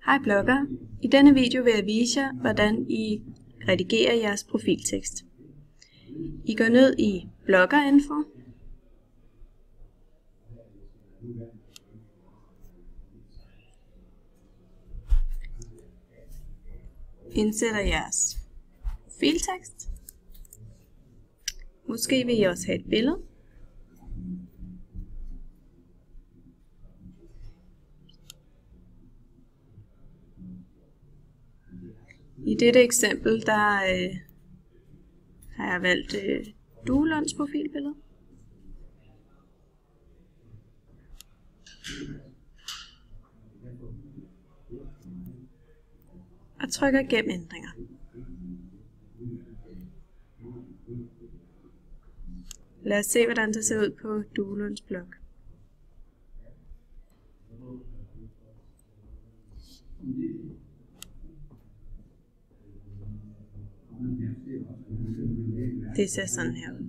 Hej blogger. I denne video vil jeg vise jer, hvordan I redigerer jeres profiltekst. I går ned i Bloggerinfo. Indsætter jeres profiltekst. Måske vil I også have et billede. I dette eksempel, der har jeg valgt Duelunds profilbillede. Og trykker gem ændringer. Lad os se, hvordan det ser ud på Duelunds blog. Det ser sådan her ud.